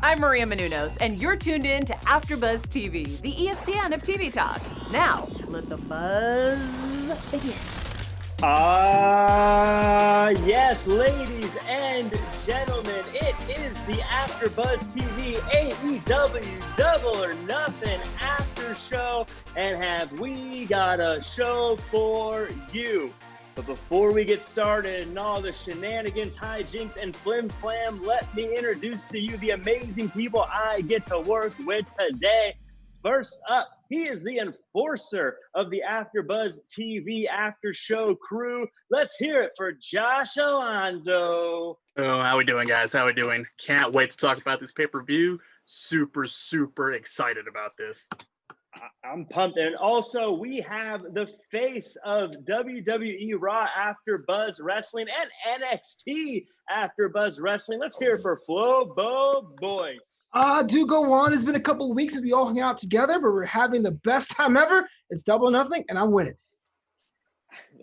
I'm Maria Menounos, and you're tuned in to AfterBuzz TV, the ESPN of TV talk. Now, let the buzz begin. Yes, ladies and gentlemen, it is the AfterBuzz TV AEW Double or Nothing after show, and have we got a show for you. But before we get started and all the shenanigans, hijinks, and flim-flam, let me introduce to you the amazing people I get to work with today. First up, he is the enforcer of the AfterBuzz TV after show crew. Let's hear it for Josh Alonzo. Oh, how we doing, guys? How we doing? Can't wait to talk about this pay-per-view. Super excited about this. I'm pumped. And also, we have the face of WWE Raw AfterBuzz Wrestling and NXT AfterBuzz Wrestling. Let's hear it for Flobo Boyce. Do go on. It's been a couple of weeks that we all hung out together, but we're having the best time ever. It's Double or Nothing, and I'm winning.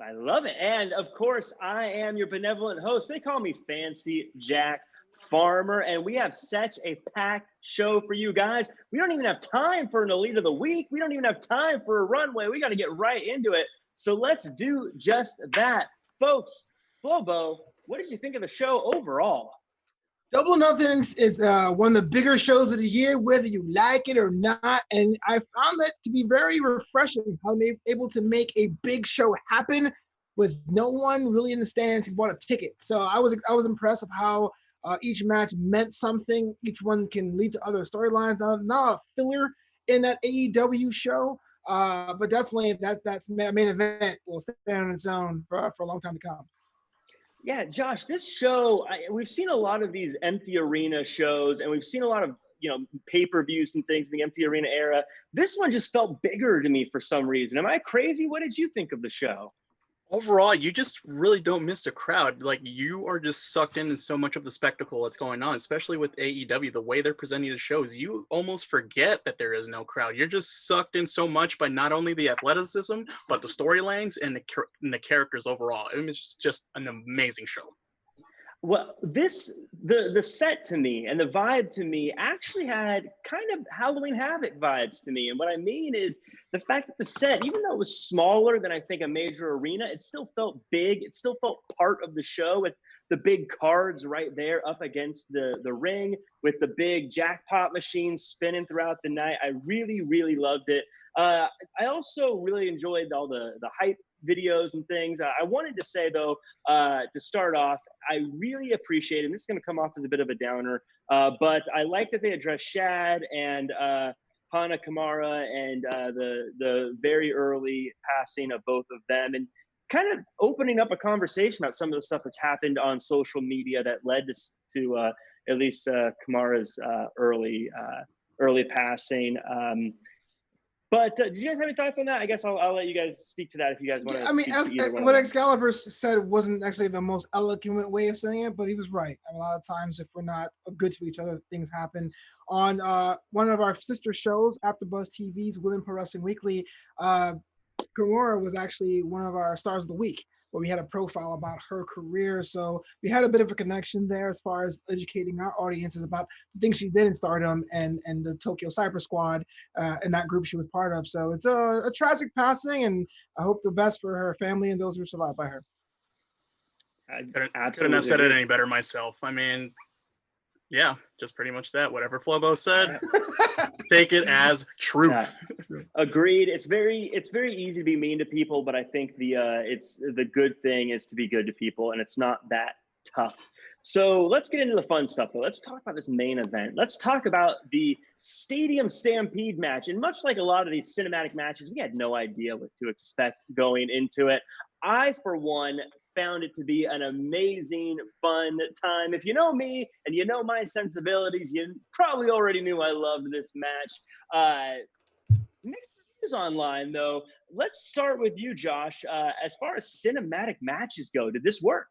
I love it. And of course, I am your benevolent host. They call me Fancy Jack Farmer, and we have such a packed show for you guys. We don't even have time for an Elite of the Week. We don't even have time for a runway. We got to get right into it. So let's do just that. Folks, Flobo, what did you think of the show overall? Double or Nothing is one of the bigger shows of the year, whether you like it or not. And I found that to be very refreshing, how they're able to make a big show happen with no one really in the stands who bought a ticket. So I was impressed of how each match meant something. Each one can lead to other storylines. Not a filler in that AEW show, but definitely that's main event will stand on its own for a long time to come. Yeah, Josh, this show, we've seen a lot of these empty arena shows, and we've seen a lot of pay-per-views and things in the empty arena era. This one just felt bigger to me for some reason. Am I crazy? What did you think of the show? Overall, you just really don't miss a crowd. Like, you are just sucked into so much of the spectacle that's going on, especially with AEW, the way they're presenting the shows. You almost forget that there is no crowd. You're just sucked in so much by not only the athleticism, but the storylines and the characters overall. I mean, it's just an amazing show. Well, the set to me and the vibe to me actually had kind of Halloween Havoc vibes to me. And what I mean is the fact that the set, even though it was smaller than I think a major arena, it still felt big. It still felt part of the show with the big cards right there up against the ring with the big jackpot machines spinning throughout the night. I really loved it. I also really enjoyed all the hype videos and things. I wanted to say, though, to start off, I really appreciate, and this is going to come off as a bit of a downer, but I like that they addressed Shad and Hana Kimura and the very early passing of both of them, and kind of opening up a conversation about some of the stuff that's happened on social media that led to at least Kimura's early passing. But did you guys have any thoughts on that? I guess I'll let you guys speak to that if you guys want to. I mean, what Excalibur said wasn't actually the most eloquent way of saying it, but he was right. I mean, a lot of times, if we're not good to each other, things happen. On one of our sister shows, AfterBuzz TV's Women Pro Wrestling Weekly, Kimura was actually one of our stars of the week, where we had a profile about her career. So we had a bit of a connection there as far as educating our audiences about the things she did in Stardom and the Tokyo Cyber Squad and that group she was part of. So it's a tragic passing, and I hope the best for her family and those who are survived by her. I couldn't have said it any better myself. I mean, yeah, just pretty much that. Whatever Flobo said, take it as truth. Agreed. It's very easy to be mean to people, but I think the good thing is to be good to people, and it's not that tough. So let's get into the fun stuff, though. Let's talk about this main event. Let's talk about the Stadium Stampede match. And much like a lot of these cinematic matches, we had no idea what to expect going into it. I, for one, found it to be an amazing, fun time. If you know me and you know my sensibilities, you probably already knew I loved this match. Mixed reviews online, though. Let's start with you, Josh. As far as cinematic matches go, did this work?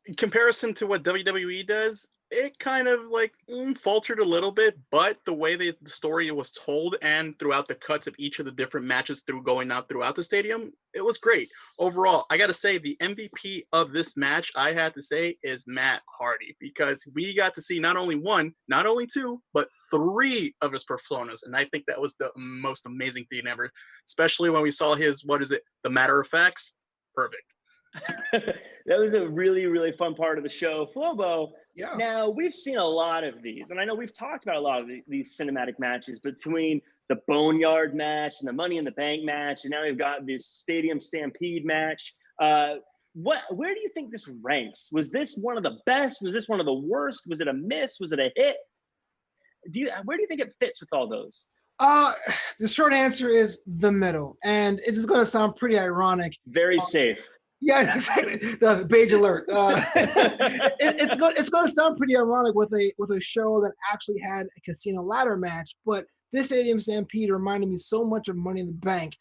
in comparison to what WWE does, it kind of like faltered a little bit, but the way the story was told and throughout the cuts of each of the different matches going out throughout the stadium, it was great. Overall, I got to say the MVP of this match, I had to say, is Matt Hardy, because we got to see not only one, not only two, but three of his personas. And I think that was the most amazing thing ever, especially when we saw his, the matter of facts. Perfect. That was a really, really fun part of the show. Flobo, Yeah. now we've seen a lot of these, and I know we've talked about a lot of these cinematic matches between the Boneyard match and the Money in the Bank match, and now we've got this Stadium Stampede match. Where do you think this ranks? Was this one of the best? Was this one of the worst? Was it a miss? Was it a hit? Where do you think it fits with all those? The short answer is the middle, and it's going to sound pretty ironic. Very safe. Yeah, exactly. The beige alert. It's going to sound pretty ironic with a show that actually had a casino ladder match, but this Stadium Stampede reminded me so much of Money in the Bank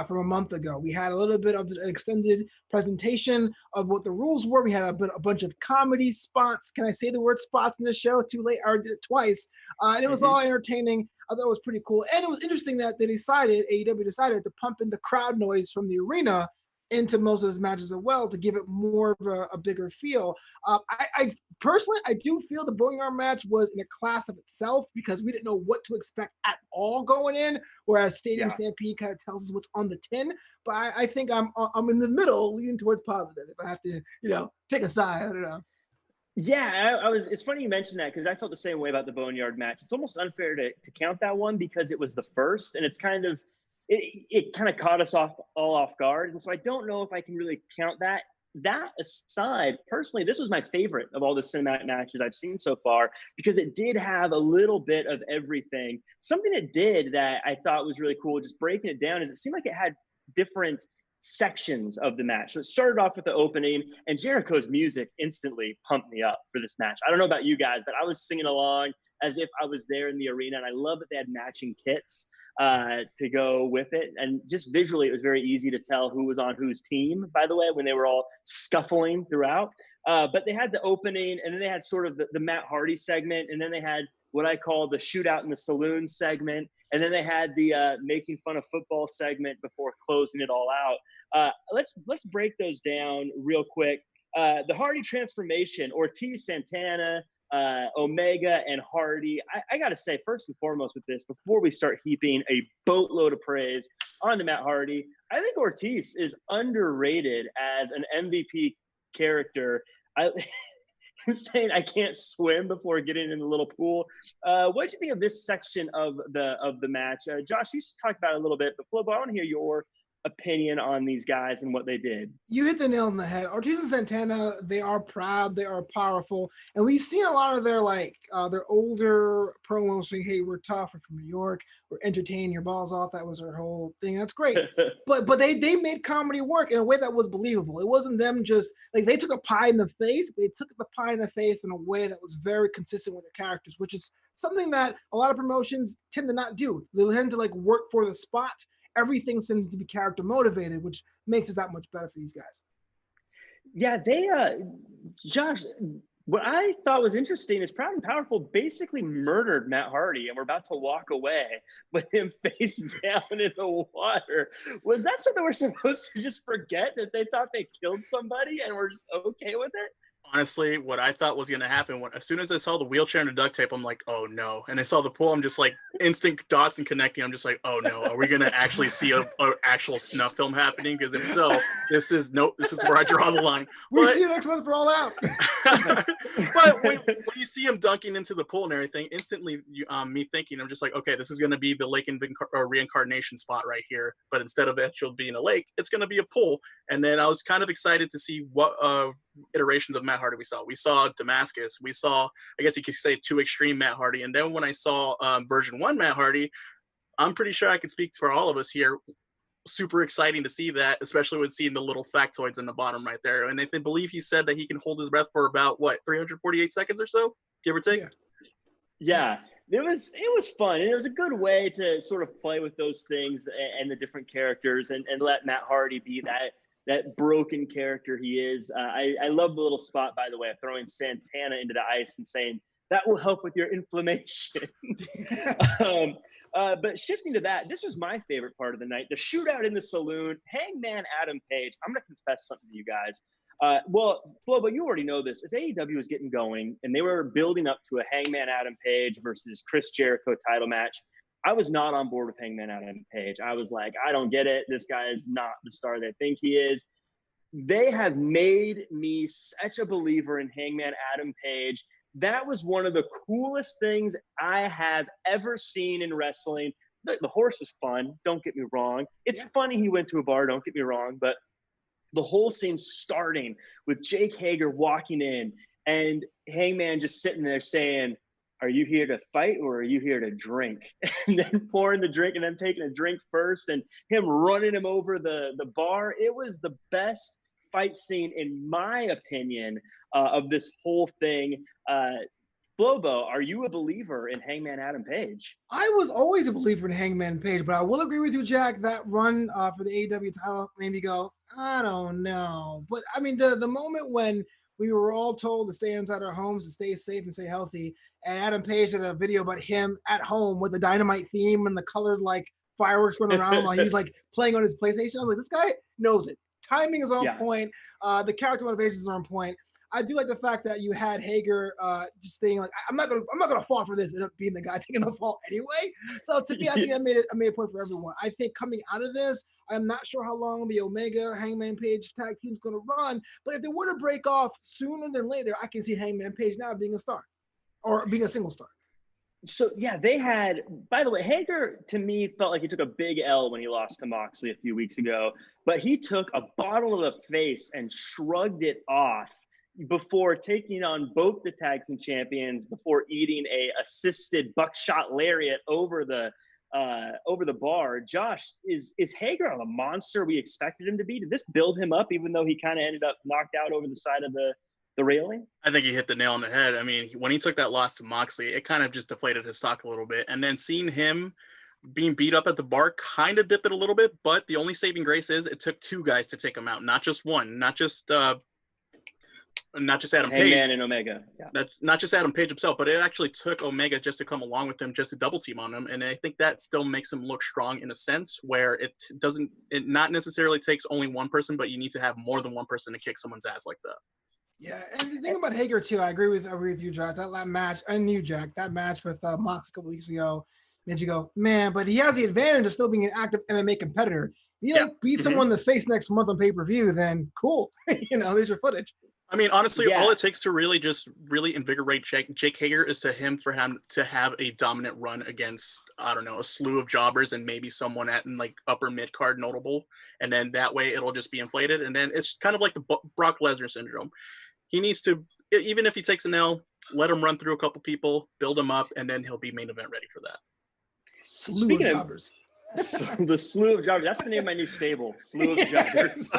from a month ago. We had a little bit of an extended presentation of what the rules were. We had a bunch of comedy spots. Can I say the word spots in this show? Too late. I already did it twice. And it was all entertaining. I thought it was pretty cool. And it was interesting that AEW decided to pump in the crowd noise from the arena into most of his matches as well to give it more of a bigger feel. I personally, I do feel the Boneyard match was in a class of itself because we didn't know what to expect at all going in, whereas Stadium Stampede kind of tells us what's on the tin. But I think I'm in the middle, leaning towards positive. If I have to, pick a side, I don't know. Yeah, it's funny you mentioned that because I felt the same way about the Boneyard match. It's almost unfair to count that one because it was the first, and it's kind of it kind of caught us all off guard. And so I don't know if I can really count that. That aside, personally, this was my favorite of all the cinematic matches I've seen so far because it did have a little bit of everything. Something it did that I thought was really cool, just breaking it down, is it seemed like it had different sections of the match. So it started off with the opening, and Jericho's music instantly pumped me up for this match. I don't know about you guys, but I was singing along as if I was there in the arena, and I love that they had matching kits to go with it. And just visually, it was very easy to tell who was on whose team, by the way, when they were all scuffling throughout. But they had the opening, and then they had sort of the Matt Hardy segment, and then they had what I call the shootout in the saloon segment, and then they had the making fun of football segment before closing it all out. Let's break those down real quick. The Hardy transformation, Ortiz, Santana, Omega, and Hardy. I got to say, first and foremost with this, before we start heaping a boatload of praise onto Matt Hardy, I think Ortiz is underrated as an MVP character. I'm saying I can't swim before getting in the little pool. What did you think of this section of the match? Josh, you talked about it a little bit, but Flobo, I want to hear your opinion on these guys and what they did. You hit the nail on the head. Ortiz and Santana, they are proud, they are powerful, and we've seen a lot of their their older promos saying, "Hey, we're tough, we're from New York, we're entertaining your balls off." That was their whole thing. That's great, but they made comedy work in a way that was believable. It wasn't them just like they took a pie in the face. They took the pie in the face in a way that was very consistent with their characters, which is something that a lot of promotions tend to not do. They tend to work for the spot. Everything seems to be character motivated, which makes it that much better for these guys. Yeah, they, Josh, what I thought was interesting is Proud and Powerful basically murdered Matt Hardy, and we're about to walk away with him face down in the water. Was that something we're supposed to just forget, that they thought they killed somebody and we're just okay with it? Honestly, what I thought was going to happen, as soon as I saw the wheelchair and the duct tape, I'm like, oh no. And I saw the pool, I'm just like instant dots and connecting. I'm just like, oh no, are we going to actually see a actual snuff film happening? Because if so, this is where I draw the line. We'll see you next month for All Out. But when you see him dunking into the pool and everything, instantly me thinking, I'm just like, okay, this is going to be the lake reincarnation spot right here. But instead of actually being a lake, it's going to be a pool. And then I was kind of excited to see what iterations of Matt Hardy we saw. We saw Damascus. We saw, I guess you could say, 2 Extreme Matt Hardy. And then when I saw version 1 Matt Hardy, I'm pretty sure I could speak for all of us here. Super exciting to see that, especially with seeing the little factoids in the bottom right there. And I believe he said that he can hold his breath for about 348 seconds or so, give or take. Yeah. It was fun, and it was a good way to sort of play with those things and the different characters and let Matt Hardy be that broken character he is. I love the little spot, by the way, of throwing Santana into the ice and saying, that will help with your inflammation. But shifting to that, this was my favorite part of the night, the shootout in the saloon. Hangman Adam Page. I'm going to confess something to you guys. Well, Flobo, you already know this. As AEW was getting going and they were building up to a Hangman Adam Page versus Chris Jericho title match, I was not on board with Hangman Adam Page. I was like, I don't get it. This guy is not the star they think he is. They have made me such a believer in Hangman Adam Page. That was one of the coolest things I have ever seen in wrestling. The horse was fun. Don't get me wrong. It's funny he went to a bar. Don't get me wrong. But the whole scene starting with Jake Hager walking in and Hangman just sitting there saying, are you here to fight or are you here to drink? And then pouring the drink and then taking a drink first and him running him over the bar. It was the best fight scene, in my opinion, of this whole thing. Flobo, are you a believer in Hangman Adam Page? I was always a believer in Hangman Page, but I will agree with you, Jack. That run for the AEW title made me go, I don't know. But I mean, the moment when we were all told to stay inside our homes, to stay safe and stay healthy, and Adam Page did a video about him at home with the Dynamite theme and the colored like fireworks going around while he's like playing on his PlayStation. I was like, this guy knows it. Timing is on point. The character motivations are on point. I do like the fact that you had Hager just saying like, I'm not gonna fall for this, but being the guy taking the fall anyway. So to me, I think I made a point for everyone. I think coming out of this, I'm not sure how long the Omega Hangman Page tag team is gonna run, but if they were to break off sooner than later, I can see Hangman Page now being a star or being a single star. So yeah, they had, by the way, Hager to me felt like he took a big L when he lost to Moxley a few weeks ago, but he took a bottle to the face and shrugged it off before taking on both the tag team champions, before eating a assisted buckshot lariat over the bar. Josh, is Hager a monster we expected him to be? Did this build him up, even though he kind of ended up knocked out over the side of the railing? I think he hit the nail on the head. I mean, when he took that loss to Moxley, it kind of just deflated his stock a little bit. And then seeing him being beat up at the bar kind of dipped it a little bit. But the only saving grace is it took two guys to take him out, not just one, not just Adam Page. Hangman and Omega. Yeah. Not just Adam Page himself, but it actually took Omega just to come along with him, just to double team on him. And I think that still makes him look strong in a sense where it not necessarily takes only one person, but you need to have more than one person to kick someone's ass like that. Yeah, and the thing about Hager too, I agree with you, Josh. That match, and you, Jack, that match with Mox a couple weeks ago made you go, man. But he has the advantage of still being an active MMA competitor. If you beat someone in the face next month on pay-per-view, then cool. There's your footage. I mean, honestly, all it takes to really invigorate Jake Hager is for him to have a dominant run against, I don't know, a slew of jobbers and maybe someone at like upper mid card notable, and then that way it'll just be inflated, and then it's kind of like the Brock Lesnar syndrome. He needs to, even if he takes an L, let him run through a couple people, build him up, and then he'll be main event ready for that. Slew of jobbers. The slew of jobbers. That's the name of my new stable. Slew of jobbers.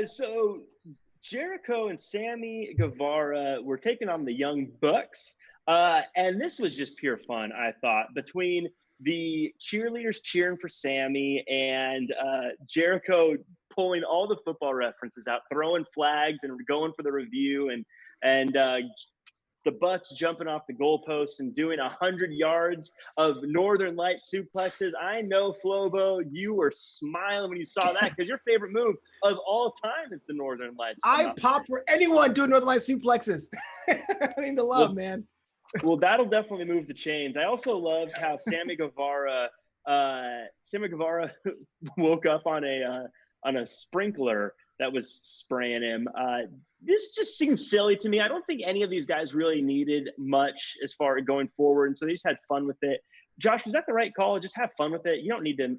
So Jericho and Sammy Guevara were taking on the Young Bucks. And this was just pure fun, I thought, between the cheerleaders cheering for Sammy and Jericho pulling all the football references out, throwing flags and going for the review, and the Bucks jumping off the goalposts and doing 100 yards of Northern Light suplexes. I know, Flobo, you were smiling when you saw that because your favorite move of all time is the Northern Lights. I pop for anyone doing Northern Light suplexes. I mean, the love, man. Well, that'll definitely move the chains. I also loved how Sammy Guevara woke up on a sprinkler that was spraying him. This just seems silly to me. I don't think any of these guys really needed much as far as going forward, and so they just had fun with it. Josh, was that the right call? Just have fun with it. You don't need to.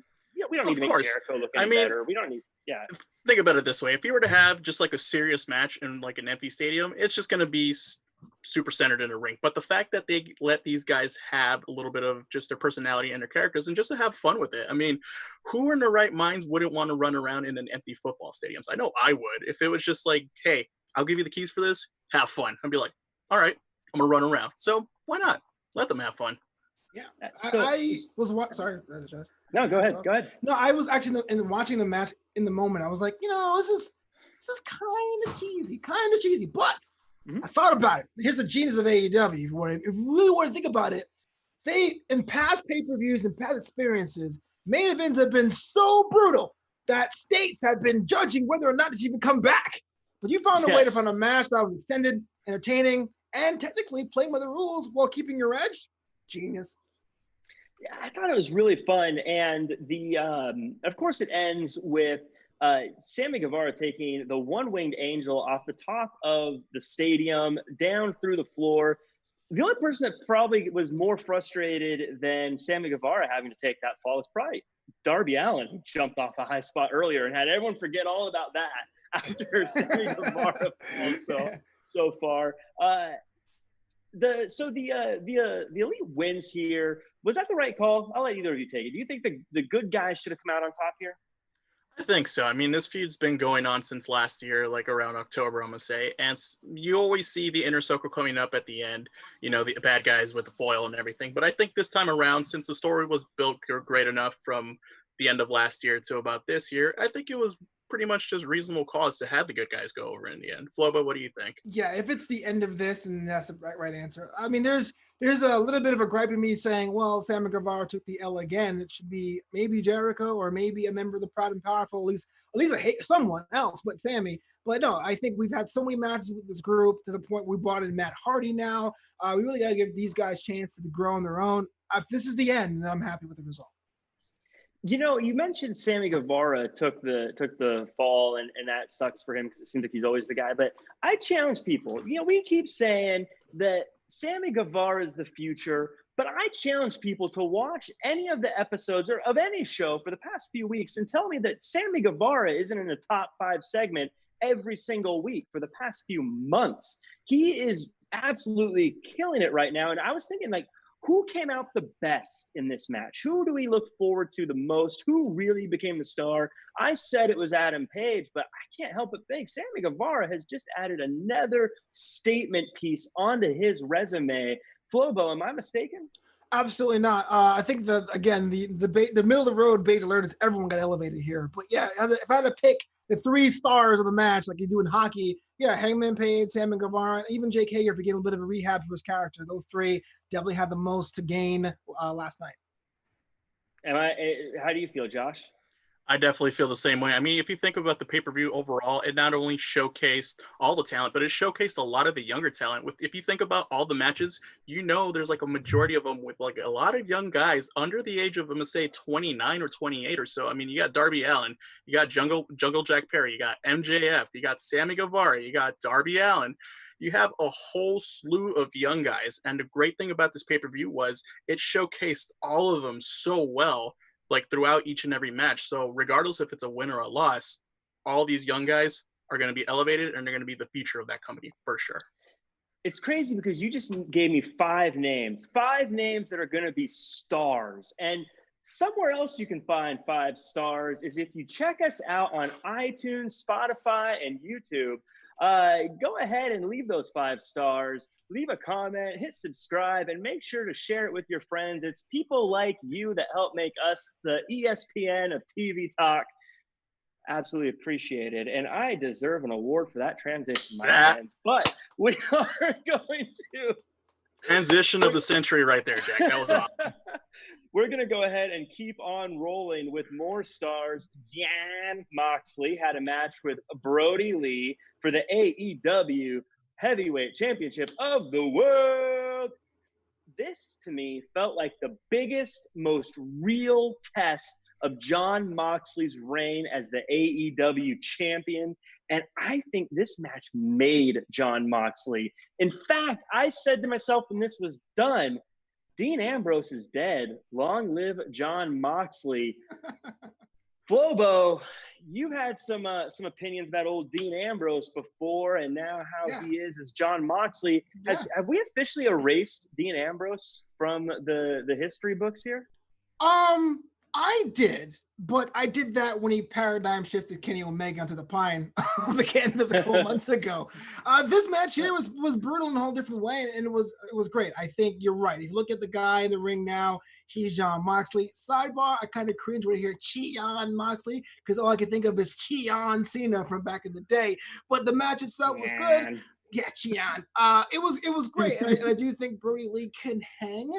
We don't need to make Jericho look any better. We don't need. Yeah. Think about it this way: if you were to have just like a serious match in like an empty stadium, it's just going to be super centered in a ring. But the fact that they let these guys have a little bit of just their personality and their characters and just to have fun with it. I mean, who in their right minds wouldn't want to run around in an empty football stadium? I know I would. If it was just like, hey, I'll give you the keys for this, have fun. I'd be like, all right, I'm gonna run around. So why not? Let them have fun. Yeah, So, I was what? Sorry, Jess. No, go ahead. Go ahead. No, I was actually watching the match in the moment. I was like, this is kind of cheesy, but I thought about it. Here's the genius of AEW. If you really want to think about it, they in past pay-per-views and past experiences, main events have been so brutal that states have been judging whether or not to even come back. But you found a way to find a match that was extended, entertaining, and technically playing by the rules while keeping your edge. Genius. Yeah, I thought it was really fun, and the of course it ends with Sammy Guevara taking the one-winged angel off the top of the stadium down through the floor. The only person that probably was more frustrated than Sammy Guevara having to take that fall was probably Darby Allin, who jumped off a high spot earlier and had everyone forget all about that after Sammy Guevara falls so far. The Elite wins here. Was that the right call? I'll let either of you take it. Do you think the good guys should have come out on top here? I think so. I mean, this feud's been going on since last year, like around October, I'm going to say. And you always see the inner circle coming up at the end, the bad guys with the foil and everything. But I think this time around, since the story was built great enough from the end of last year to about this year, I think it was pretty much just reasonable cause to have the good guys go over in the end. Flobo, what do you think? Yeah, if it's the end of this, and that's the right answer. I mean, there's a little bit of a gripe in me saying, well, Sammy Guevara took the L again. It should be maybe Jericho or maybe a member of the Proud and Powerful, at least someone else, but Sammy. But no, I think we've had so many matches with this group to the point we brought in Matt Hardy now. We really got to give these guys a chance to grow on their own. If this is the end, then I'm happy with the result. You mentioned Sammy Guevara took the fall, and that sucks for him because it seems like he's always the guy. But I challenge people. We keep saying that Sammy Guevara is the future, but I challenge people to watch any of the episodes or of any show for the past few weeks and tell me that Sammy Guevara isn't in the top 5 segment every single week for the past few months. He is absolutely killing it right now. And I was thinking, who came out the best in this match? Who do we look forward to the most? Who really became the star? I said it was Adam Page, but I can't help but think Sammy Guevara has just added another statement piece onto his resume. Flobo, am I mistaken? Absolutely not. I think the middle of the road beige alert is everyone got elevated here. But yeah, if I had to pick the 3 stars of the match, like you do in hockey, yeah, Hangman Page, Sammy Guevara, and even Jake Hager for getting a bit of a rehab for his character. Those 3 definitely had the most to gain last night. How do you feel, Josh? I definitely feel the same way. I mean, if you think about the pay-per-view overall, it not only showcased all the talent, but it showcased a lot of the younger talent. If you think about all the matches, there's a majority of them with a lot of young guys under the age of, I'm gonna say 29 or 28 or so. I mean, you got Darby Allin, you got Jungle Jack Perry, you got MJF, you got Sammy Guevara, you got Darby Allin. You have a whole slew of young guys. And the great thing about this pay-per-view was it showcased all of them so well, throughout each and every match. So regardless if it's a win or a loss, all these young guys are going to be elevated and they're going to be the future of that company for sure. It's crazy because you just gave me 5 names that are going to be stars. And somewhere else you can find 5 stars is if you check us out on iTunes, Spotify, and YouTube. Go ahead and leave those 5 stars, leave a comment, hit subscribe, and make sure to share it with your friends. It's people like you that help make us the ESPN of TV talk. Absolutely appreciate it. And I deserve an award for that transition, my friends. But we are going to transition of the century right there, Jack. That was awesome. We're going to go ahead and keep on rolling with more stars. Jon Moxley had a match with Brodie Lee for the AEW Heavyweight Championship of the World. This, to me, felt like the biggest, most real test of Jon Moxley's reign as the AEW champion. And I think this match made Jon Moxley. In fact, I said to myself when this was done, Dean Ambrose is dead. Long live Jon Moxley. Flobo, you had some opinions about old Dean Ambrose before, and now how he is as Jon Moxley. Have we officially erased Dean Ambrose from the history books here? I did, but I did that when he paradigm shifted Kenny Omega onto the pine of the canvas a couple months ago. This match here was brutal in a whole different way, and it was great. I think you're right. If you look at the guy in the ring now, he's Jon Moxley. Sidebar, I kind of cringe when I hear Jon Moxley because all I can think of is Jon Cena from back in the day. But the match itself was good. Yeah, Jon. It was great, and I do think Brodie Lee can hang.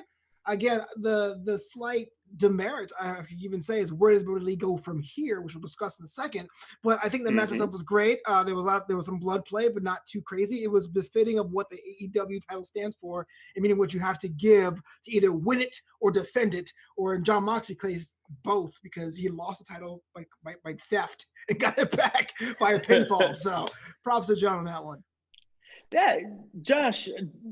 Again, the slight demerit I could even say is where does Brodie Lee go from here, which we'll discuss in a second. But I think the match itself was great. There was some blood play, but not too crazy. It was befitting of what the AEW title stands for, and meaning what you have to give to either win it or defend it. Or in Jon Moxley case, both, because he lost the title by theft and got it back by a pinfall. So props to Jon on that one. Yeah, Josh,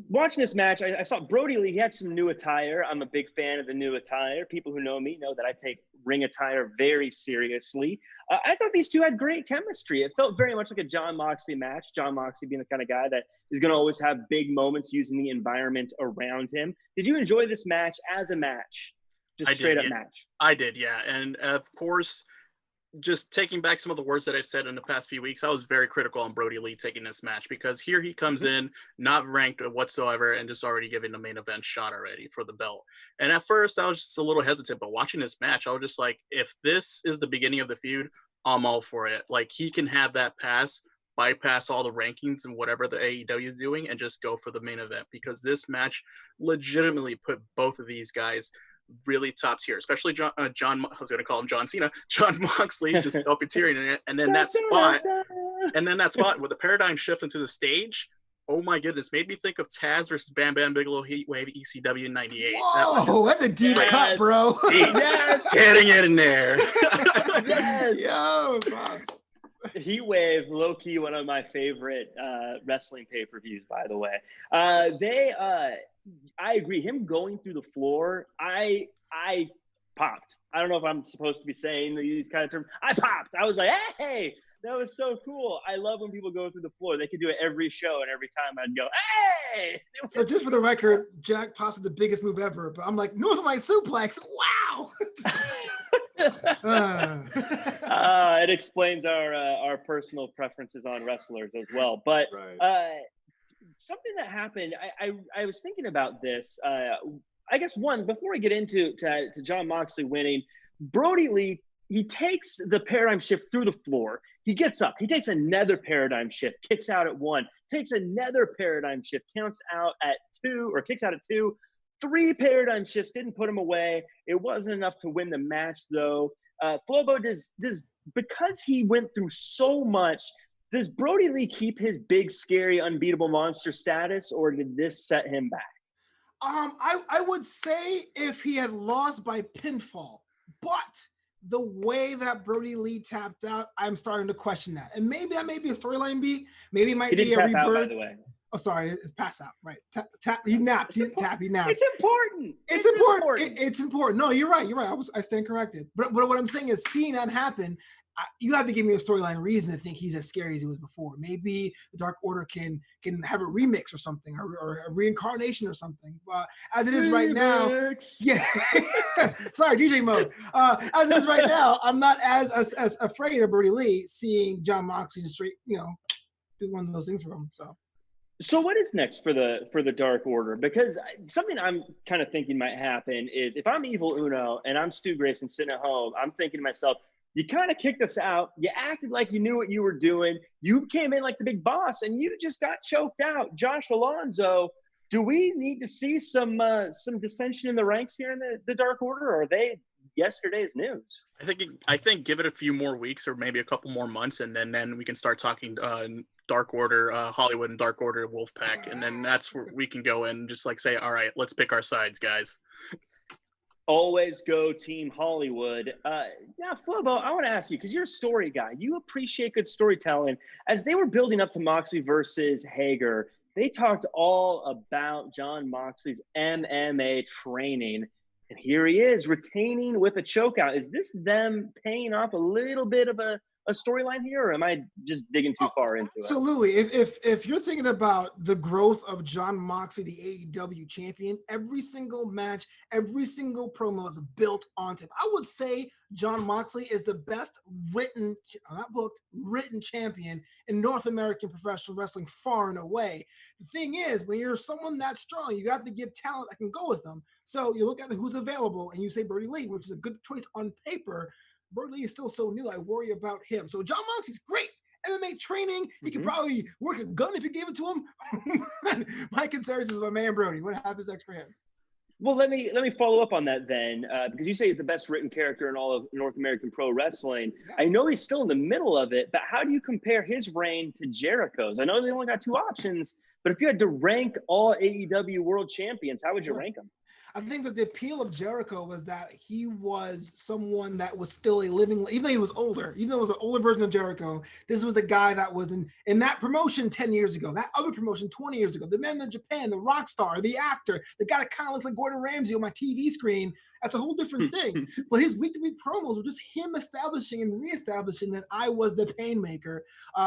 watching this match, I saw Brodie Lee. He had some new attire. I'm a big fan of the new attire. People who know me know that I take ring attire very seriously. I thought these two had great chemistry. It felt very much like a Jon Moxley match. Jon Moxley being the kind of guy that is going to always have big moments using the environment around him. Did you enjoy this match as a match? Just straight up match. I did, yeah. And of course, just taking back some of the words that I've said in the past few weeks, I was very critical on Brodie Lee taking this match because here he comes in, not ranked whatsoever, and just already giving the main event shot already for the belt. And at first, I was just a little hesitant, but watching this match, I was just like, if this is the beginning of the feud, I'm all for it. Like, he can have that pass, bypass all the rankings and whatever the AEW is doing, and just go for the main event because this match legitimately put both of these guys really top tier, especially John. I was going to call him John Cena. Jon Moxley just puppeteering, and then that spot with the paradigm shift into the stage. Oh my goodness, made me think of Taz versus Bam Bam Bigelow Heatwave ECW '98. Whoa, that's a deep cut, bro. Yes. Getting it in there. Yes. Yo, Bobs. Heatwave, low key, one of my favorite wrestling pay-per-views, by the way. I agree. Him going through the floor, I popped. I don't know if I'm supposed to be saying these kind of terms. I popped. I was like, hey, that was so cool. I love when people go through the floor. They could do it every show, and every time I'd go, hey. So just for the record, Jack Potts is the biggest move ever, but I'm like, Northern Light suplex. Wow. It explains our personal preferences on wrestlers as well. But something that happened, I was thinking about this. I guess before we get into Jon Moxley winning, Brodie Lee, he takes the paradigm shift through the floor. He gets up. He takes another paradigm shift, kicks out at 1, takes another paradigm shift, counts out at 2, or kicks out at 2. 3 paradigm shifts didn't put him away. It wasn't enough to win the match, though. Flobo, does because he went through so much, does Brodie Lee keep his big, scary, unbeatable monster status, or did this set him back? I would say if he had lost by pinfall, but the way that Brodie Lee tapped out, I'm starting to question that. And maybe that may be a storyline beat. Maybe it might be a rebirth. Out, by the way. Oh, sorry, it's pass out. Right. Tap. He napped. He didn't tap. He napped. It's important. It's important. It's important. No, you're right. I stand corrected. But what I'm saying is, seeing that happen, you have to give me a storyline reason to think he's as scary as he was before. Maybe the Dark Order can have a remix or something, or a reincarnation or something. As it is right now, yeah. Sorry, DJ mode. As it is right now, I'm not as afraid of Brodie Lee seeing Jon Moxley just straight, do one of those things for him. So what is next for the Dark Order? Because something I'm kind of thinking might happen is if I'm Evil Uno and I'm Stu Grayson sitting at home, I'm thinking to myself, you kind of kicked us out. You acted like you knew what you were doing. You came in like the big boss, and you just got choked out. Josh Alonzo, do we need to see some dissension in the ranks here in the Dark Order, or are they yesterday's news? I think give it a few more weeks or maybe a couple more months, and then we can start talking Dark Order, Hollywood and Dark Order, Wolfpack, and then that's where we can go in and just like say, all right, let's pick our sides, guys. Always go Team Hollywood. Now, Flobo, I want to ask you, because you're a story guy. You appreciate good storytelling. As they were building up to Moxley versus Hager, they talked all about Jon Moxley's MMA training. And here he is, retaining with a chokeout. Is this them paying off a little bit of a a storyline here, or am I just digging too far into it? Absolutely. If you're thinking about the growth of Jon Moxley, the AEW champion, every single match, every single promo is built onto it. I would say Jon Moxley is the best written, not booked, written champion in North American professional wrestling far and away. The thing is, when you're someone that strong, you got to get talent that can go with them. So you look at who's available and you say Brodie Lee, which is a good choice on paper. Brodie Lee is still so new. I worry about him. So Jon Moxley's great. MMA training. He could probably work a gun if you gave it to him. My concerns is my man Brodie. What happens next for him? Well, let me follow up on that then, because you say he's the best written character in all of North American pro wrestling. Yeah. I know he's still in the middle of it, but how do you compare his reign to Jericho's? I know they only got 2 options, but if you had to rank all AEW world champions, how would you rank them? I think that the appeal of Jericho was that he was someone that was still a living, even though he was older, even though it was an older version of Jericho, this was the guy that was in that promotion 10 years ago, that other promotion 20 years ago, the man in Japan, the rock star, the actor, the guy that kind of looks like Gordon Ramsay on my TV screen. That's a whole different thing. But his week-to-week promos were just him establishing and reestablishing that I was the Painmaker.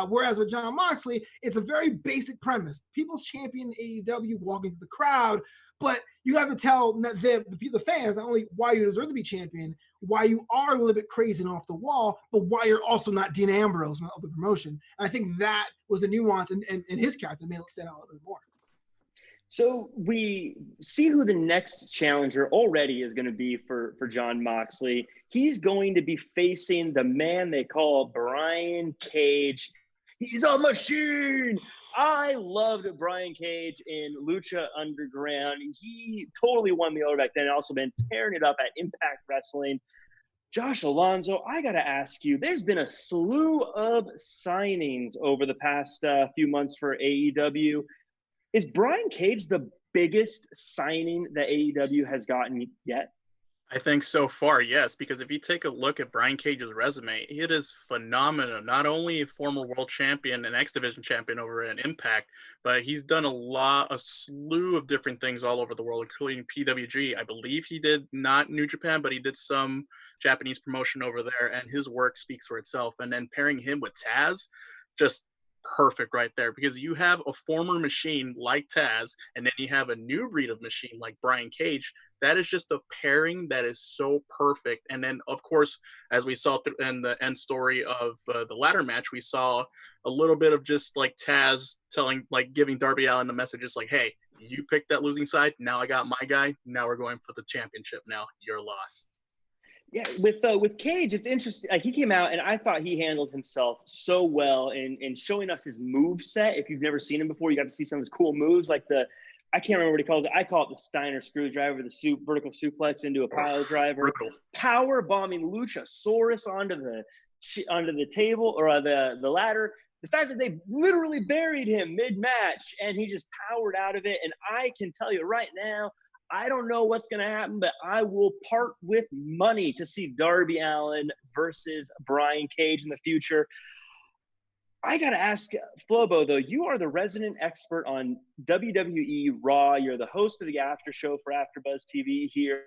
Whereas with Jon Moxley, it's a very basic premise. People's champion AEW walking through the crowd, but you have to tell the fans not only why you deserve to be champion, why you are a little bit crazy and off the wall, but why you're also not Dean Ambrose of the promotion. And I think that was a nuance in his character that made it stand out a little bit more. So we see who the next challenger already is going to be for Jon Moxley. He's going to be facing the man they call Brian Cage. He's a machine. I loved Brian Cage in Lucha Underground. He totally won me over back then. Also been tearing it up at Impact Wrestling. Josh Alonzo, I got to ask you, there's been a slew of signings over the past few months for AEW. Is Brian Cage the biggest signing that AEW has gotten yet? I think so far, yes, because if you take a look at Brian Cage's resume, it is phenomenal. Not only a former world champion and X Division champion over at Impact, but he's done a slew of different things all over the world, including PWG. I believe he did not New Japan, but he did some Japanese promotion over there, and his work speaks for itself. And then pairing him with Taz, just perfect right there, because you have a former machine like Taz, and then you have a new breed of machine like Brian Cage. That is just a pairing that is so perfect. And then, of course, as we saw in the end story of the ladder match, we saw a little bit of just like Taz giving Darby Allin the messages like, hey, you picked that losing side. Now I got my guy. Now we're going for the championship. Now your loss. Yeah, with Cage, it's interesting. Like, he came out, and I thought he handled himself so well in showing us his move set. If you've never seen him before, you got to see some of his cool moves, like I can't remember what he calls it. I call it the Steiner screwdriver, the vertical suplex into a pile driver, power bombing Luchasaurus onto the table or the ladder. The fact that they literally buried him mid-match and he just powered out of it. And I can tell you right now, I don't know what's going to happen, but I will part with money to see Darby Allin versus Brian Cage in the future. I got to ask Flobo, though, you are the resident expert on WWE Raw. You're the host of the after show for AfterBuzz TV here.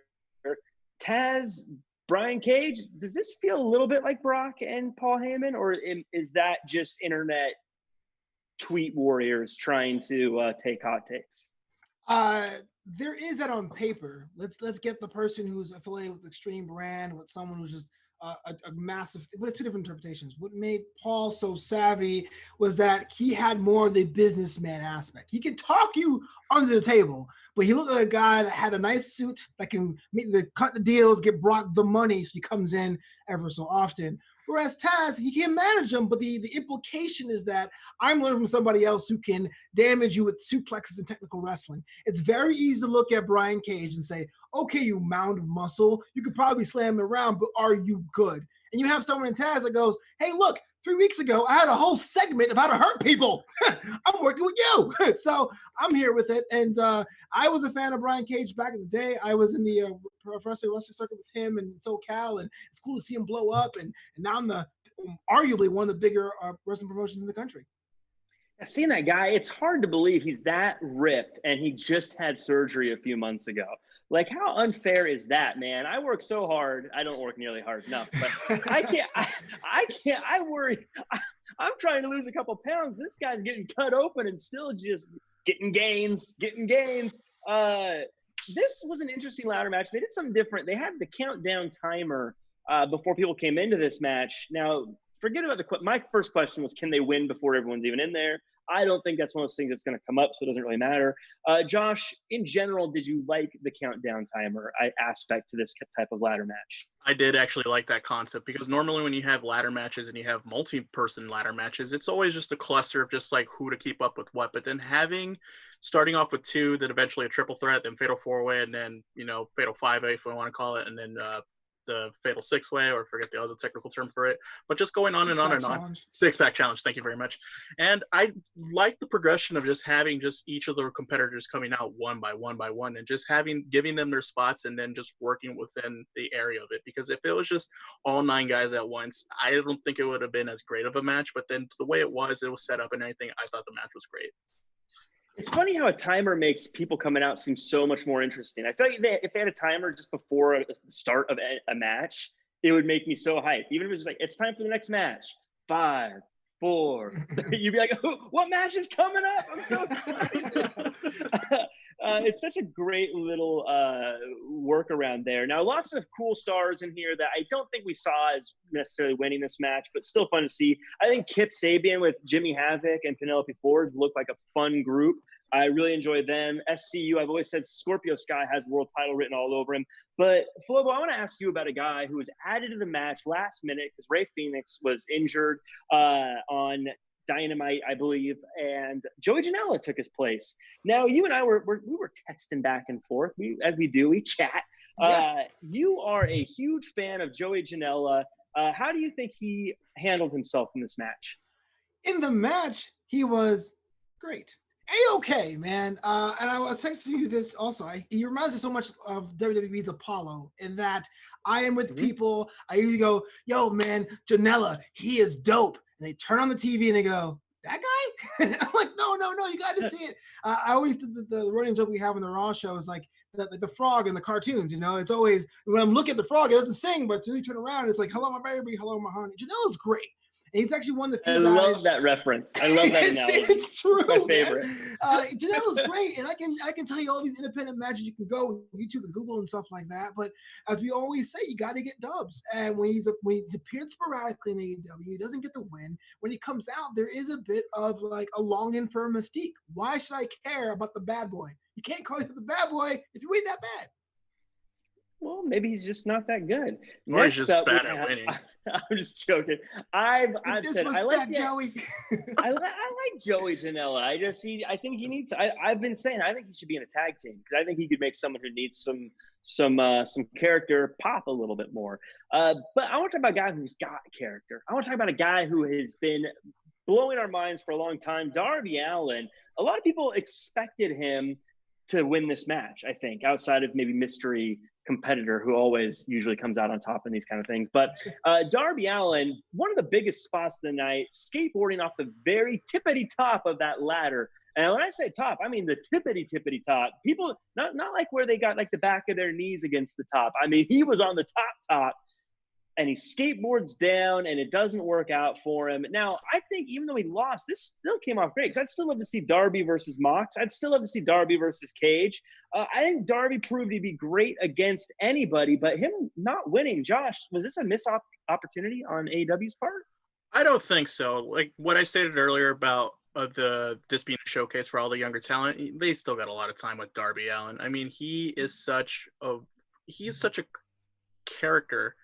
Taz, Brian Cage, does this feel a little bit like Brock and Paul Heyman, or is that just internet tweet warriors trying to take hot takes? There is that on paper. Let's get the person who's affiliated with Extreme Brand, with someone who's just a massive. But it's two different interpretations. What made Paul so savvy was that he had more of the businessman aspect. He could talk you under the table, but he looked like a guy that had a nice suit that can cut the deals, get Brock the money, so he comes in ever so often. Whereas Taz, he can manage them, but the implication is that I'm learning from somebody else who can damage you with suplexes and technical wrestling. It's very easy to look at Brian Cage and say, okay, you mound of muscle, you could probably slam him around, but are you good? And you have someone in Taz that goes, hey, look, 3 weeks ago, I had a whole segment of how to hurt people. I'm working with you. So I'm here with it. And I was a fan of Brian Cage back in the day. I was in the professional wrestling circuit with him in SoCal, and it's cool to see him blow up. And now I'm arguably one of the bigger wrestling promotions in the country. Seeing that guy, it's hard to believe he's that ripped and he just had surgery a few months ago. Like, how unfair is that, man? I work so hard. I don't work nearly hard enough, but I I can't. I worry. I'm trying to lose a couple pounds. This guy's getting cut open and still just getting gains. This was an interesting ladder match. They did something different. They had the countdown timer before people came into this match. Now, forget about my first question was, can they win before everyone's even in there? I don't think that's one of those things that's going to come up, so it doesn't really matter. Josh, in general, did you like the countdown timer aspect to this type of ladder match? I did actually like that concept, because normally when you have ladder matches and you have multi-person ladder matches, it's always just a cluster of just like who to keep up with what. But then starting off with 2, then eventually a triple threat, then fatal 4-way, and then, fatal 5-way if we want to call it, and then the fatal 6-way, or forget the other technical term for it, but just going on and on and on. 6-pack challenge. Thank you very much. And I like the progression of just having just each of the competitors coming out one by one and just giving them their spots and then just working within the area of it. Because if it was just all 9 guys at once, I don't think it would have been as great of a match. But then the way it was set up and everything, I thought the match was great. It's funny how a timer makes people coming out seem so much more interesting. I feel like if they had a timer just before the start of a match, it would make me so hyped. Even if it was like, it's time for the next match. 5, 4. You'd be like, oh, what match is coming up? I'm so excited. It's such a great little workaround there. Now, lots of cool stars in here that I don't think we saw as necessarily winning this match, but still fun to see. I think Kip Sabian with Jimmy Havoc and Penelope Ford looked like a fun group. I really enjoyed them. SCU, I've always said Scorpio Sky has world title written all over him. But Flobo, I want to ask you about a guy who was added to the match last minute because Rey Fenix was injured on Dynamite, I believe, and Joey Janela took his place. Now, you and I were texting back and forth, as we do, we chat. Yeah. You are a huge fan of Joey Janela. How do you think he handled himself in this match? In the match, he was great. A-okay, man. And I was texting you this also. He reminds me so much of WWE's Apollo in that I am with people. I usually go, yo, man, Janela, he is dope. And they turn on the TV and they go, that guy? I'm like, no, you got to see it. I always did the running joke we have on the Raw show is like the frog in the cartoons, it's always, when I'm looking at the frog, it doesn't sing, but when you turn around, it's like, hello, my baby, hello, my honey. Janela's great. And he's actually one of the few guys. I love that reference. I love that analogy. It's true. My favorite. Janela's great, and I can tell you all these independent matches you can go on YouTube and Google and stuff like that. But as we always say, you got to get dubs. And when he's appeared sporadically in AEW, he doesn't get the win. When he comes out, there is a bit of like a longing for a mystique. Why should I care about the bad boy? You can't call him the bad boy if you ain't that bad. Well, maybe he's just not that good. Or he's just bad at winning. I'm just joking. I've said I like Joey. I like Joey Janela. I think he needs. I've been saying I think he should be in a tag team because I think he could make someone who needs some character pop a little bit more. But I want to talk about a guy who's got character. I want to talk about a guy who has been blowing our minds for a long time. Darby Allin. A lot of people expected him to win this match. I think outside of maybe mystery competitor who always usually comes out on top in these kind of things. But Darby Allin, one of the biggest spots of the night, skateboarding off the very tippity top of that ladder. And when I say top, I mean the tippity top. People, not like where they got like the back of their knees against the top. I mean, he was on the top. And he skateboards down, and it doesn't work out for him. Now, I think even though he lost, this still came off great, because I'd still love to see Darby versus Mox. I'd still love to see Darby versus Cage. I think Darby proved to be great against anybody, but him not winning, Josh, was this a missed opportunity on AEW's part? I don't think so. Like what I stated earlier about this being a showcase for all the younger talent, they still got a lot of time with Darby Allin. I mean, he is such a character.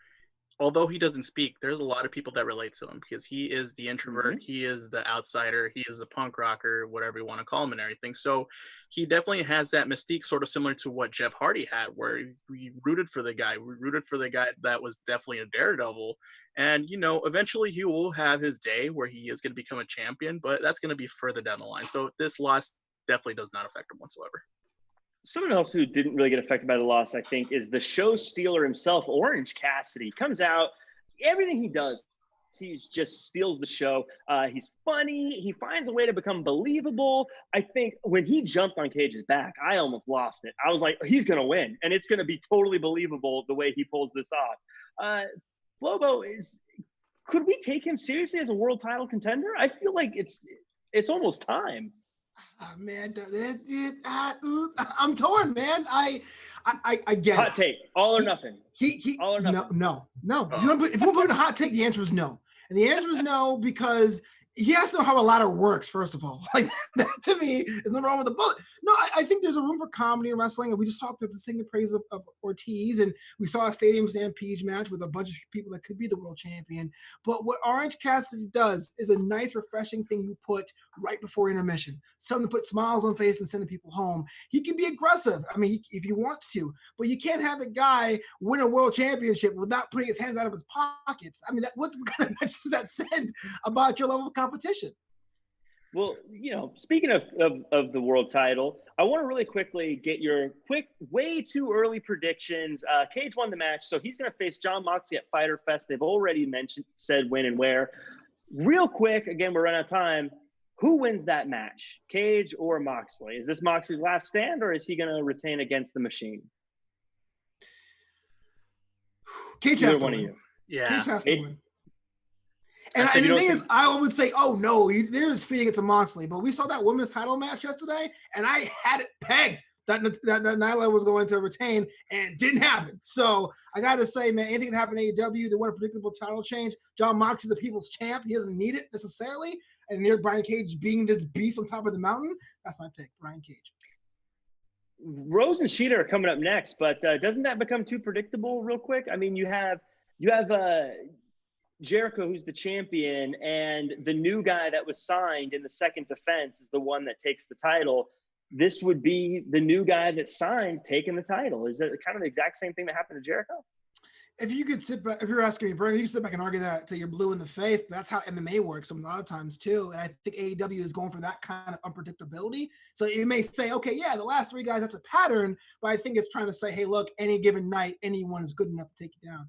Although he doesn't speak, there's a lot of people that relate to him because he is the introvert, he is the outsider, he is the punk rocker, whatever you want to call him and everything. So he definitely has that mystique, sort of similar to what Jeff Hardy had, where we rooted for the guy. We rooted for the guy that was definitely a daredevil. And, eventually he will have his day where he is going to become a champion, but that's going to be further down the line. So this loss definitely does not affect him whatsoever. Someone else who didn't really get affected by the loss, I think, is the show stealer himself, Orange Cassidy. Comes out, everything he does, he just steals the show. He's funny. He finds a way to become believable. I think when he jumped on Cage's back, I almost lost it. I was like, he's going to win, and it's going to be totally believable the way he pulls this off. Flobo, could we take him seriously as a world title contender? I feel like it's almost time. Oh, man, I'm torn, man. I get Hot it. take, all or nothing. All or nothing. No. Oh. If you want to put in a hot take, the answer is no. And the answer is no because he has to know how a ladder works, first of all. Like, that to me is nothing wrong with the bullet. No, I think there's a room for comedy in wrestling. And we just talked at the singing praise of Ortiz, and we saw a Stadium Stampede match with a bunch of people that could be the world champion. But what Orange Cassidy does is a nice, refreshing thing you put right before intermission. Something to put smiles on face and sending people home. He can be aggressive. I mean, if he wants to, but you can't have the guy win a world championship without putting his hands out of his pockets. I mean, what kind of message does that send about your level of competition? Well, speaking of the world title, I want to really quickly get your way too early predictions. Cage won the match, so he's going to face Jon Moxley at Fyter Fest. They've already said when and where. Real quick, again, we're running out of time. Who wins that match, Cage or Moxley? Is this Moxley's last stand, or is he going to retain against the Machine? Cage has to win. Yeah. Cage has to win. And the thing is, I would say, oh no, they're just feeding it to Moxley. But we saw that women's title match yesterday, and I had it pegged that Nyla was going to retain, and didn't happen. So I got to say, man, anything can happen in AEW. They want a predictable title change. Jon Moxley's the people's champ. He doesn't need it necessarily. And near Brian Cage being this beast on top of the mountain, that's my pick, Brian Cage. Rose and Shida are coming up next, but doesn't that become too predictable real quick? I mean, you have Jericho, who's the champion, and the new guy that was signed in the second defense is the one that takes the title. This would be the new guy that signed taking the title. Is that kind of the exact same thing that happened to Jericho? If you could sit back, if you're asking me, Brian, you can sit back and argue that till you're blue in the face, but that's how MMA works a lot of times too. And I think AEW is going for that kind of unpredictability. So you may say, okay, yeah, the last three guys, that's a pattern, but I think it's trying to say, hey, look, any given night, anyone is good enough to take you down.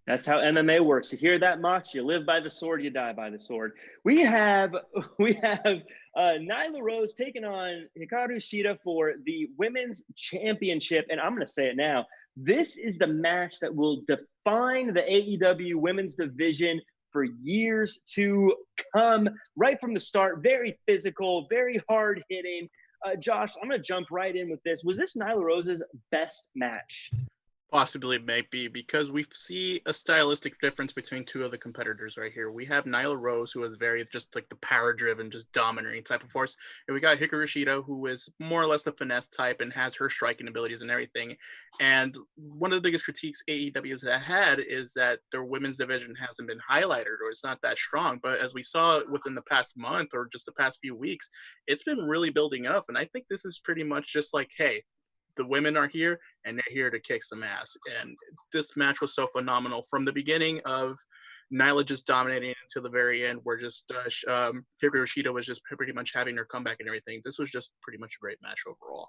That's how MMA works. You hear that, Mox? You live by the sword, you die by the sword. We have Nyla Rose taking on Hikaru Shida for the Women's Championship, and I'm going to say it now. This is the match that will define the AEW Women's Division for years to come. Right from the start, very physical, very hard-hitting. Josh, I'm going to jump right in with this. Was this Nyla Rose's best match? Possibly it may be, because we see a stylistic difference between two of the competitors right here. We have Nyla Rose, who is very just like the power-driven, just dominating type of force. And we got Hikaru Shida, who is more or less the finesse type and has her striking abilities and everything. And one of the biggest critiques AEW has had is that their women's division hasn't been highlighted, or it's not that strong. But as we saw within the past month or just the past few weeks, it's been really building up. And I think this is pretty much just like, hey, the women are here and they're here to kick some ass. And this match was so phenomenal from the beginning of Nyla just dominating until the very end, where just Hikaru Shida was just pretty much having her comeback and everything. This was just pretty much a great match overall.